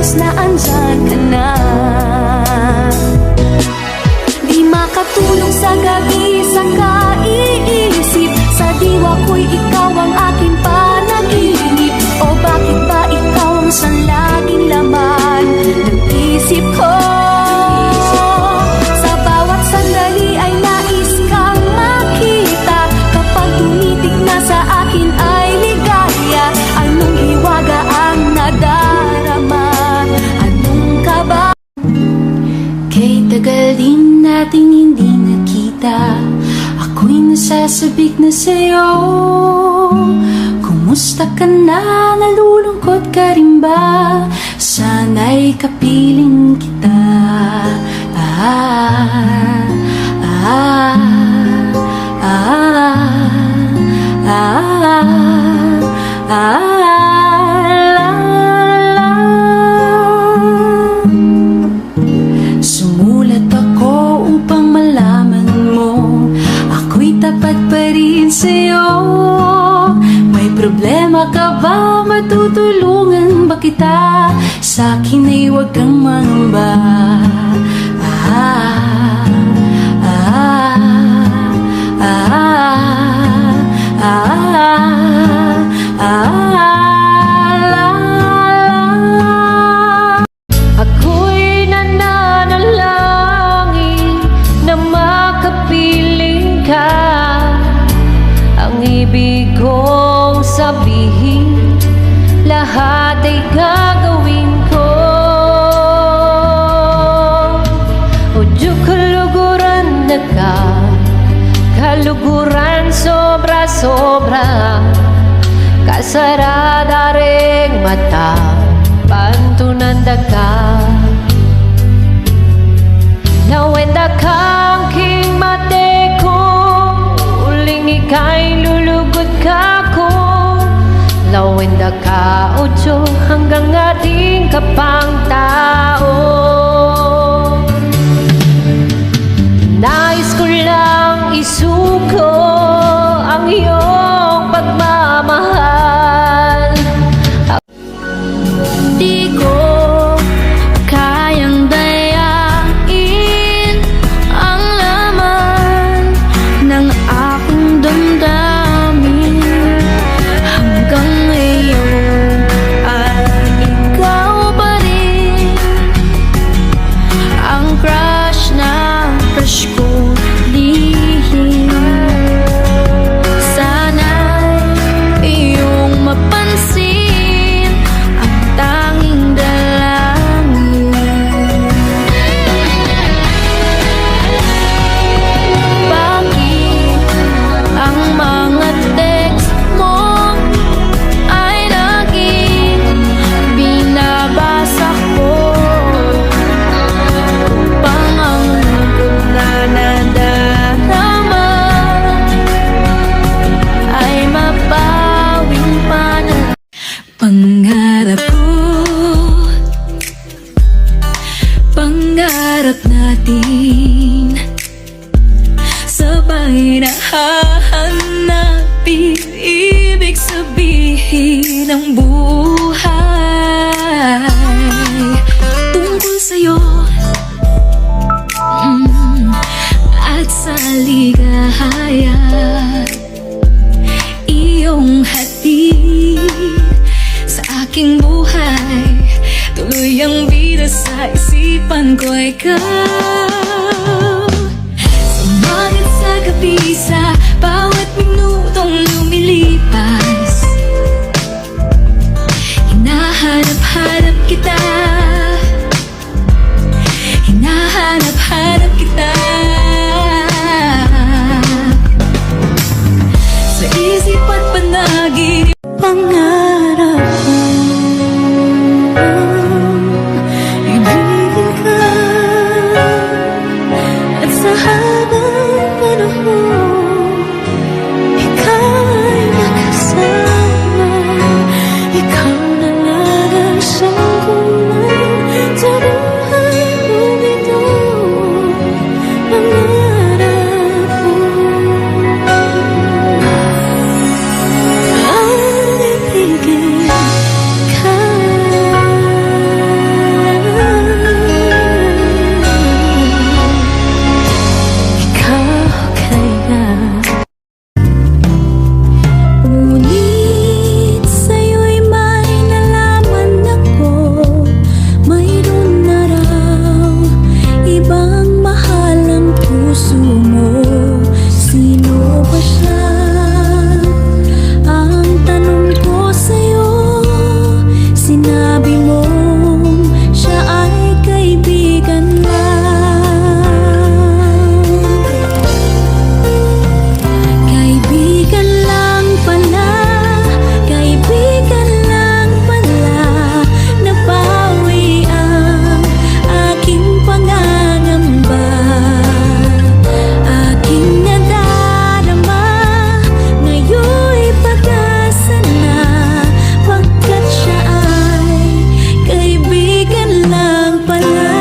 Diyos na andyan ka na. Di makatulong sa gabi sa kaiisip, sa diwa ko'y ikaw ang aking panaginip. O bakit ba ikaw ang siyang laging laman ng isip ko? Sa bawat sandali ay nais kang makita. Kapag tumitig na sa akin ay ligaya. Anong hiwaga ang nadarama? Anong kaba? Kay tagal din nating hindi nakita, ako'y nasasabik na sa'yo. Kumusta ka na? Nalulungkot ka rin ba? Sana'y kapiling kita. Sumulat ako upang malaman mo ako'y tapat pa rin sa'yo. May problema ka ba? Matutulungan ba kita? Sa'kin ay huwag kang mangamba. Ako'y nananalangin na makapiling ka. Ang ibig kong sabihin, lahat ay gagawin ko. Udyo kaluguran na ka, kaluguran sobra-sobra. Kasarada ring mata, pantunan da ka. Nawenda kang king mate ko, uling ika'y lulugod ka ko. Lawenda ka udyo hanggang ating kapang tao. Nais ko lang isuko ang iyong pagmamahal. Di ko kayang dayain ang laman ng aking damdamin. Hanggang ngayon ay ikaw pa rin ang crush na crush ko lihim. Sana'y iyong mapansin ang tanging dalangin. Bakit ang mga text mo ay laging binabasa ko? Upang ang lugod na nadarama ay mapawing panahon. Pangarap ko, pangarap natin, sabay na hahanapin ibig sabihin ng buhay. Tungkol sa'yo at sa ligaya, iyong hatid sa aking buhay. Tuloy ang bida sa isipan ko, ikaw. Sumangit sa gabi sa bawat minutong lumilipas. Hinahanap-hanap kita, hinahanap-hanap kita. Sa isip at panaginip, pangarap ko ibigin ka. puso mo? Sino ba siya? Ang tanong ko sa'yo, sinabi mo siya ay kaibigan lang. Kaibigan lang pala, kaibigan lang pala. Nabawi ang aking pangangamba, aking nadarama. Ngayon'y pag-asa na, pagkat siya ay kaibigan lang pala.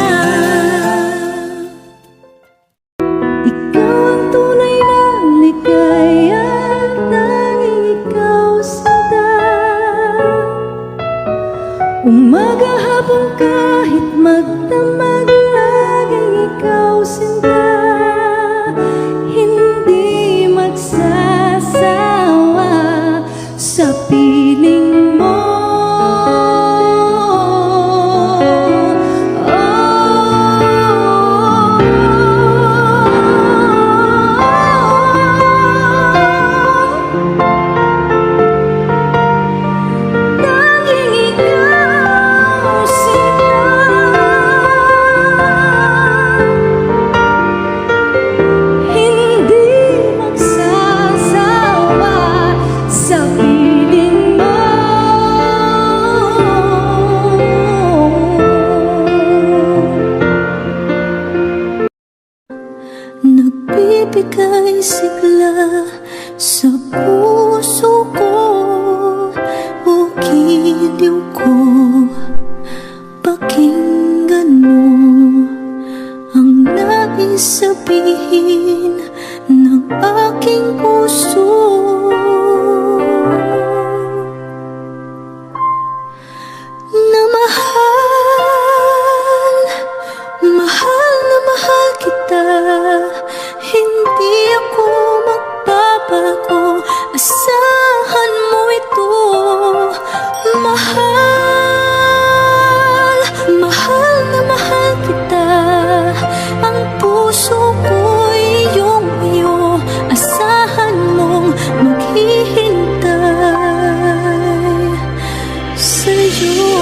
Ikaw ang tunay na ligaya, tanging ikaw sinta. Umaga hapon kahit magdamag, laging ikaw sinta. Hindi magsasawa sa piling mo. Tanging ikaw sinta. Hindi magsasawa sa piling mo. Nagbibigay sigla sa puso ko, o giliw ko. Pakinggan mo ang nais sabihin ng aking puso. Na mahal, mahal na mahal kita. Hindi ako magbabago, asahan mo ito. Mahal, mahal na mahal kita. Ang puso ko'y iyong-iyo, asahan mong maghihintay sa'yo.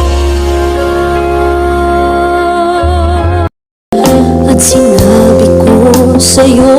At sinabi ko sa'yo,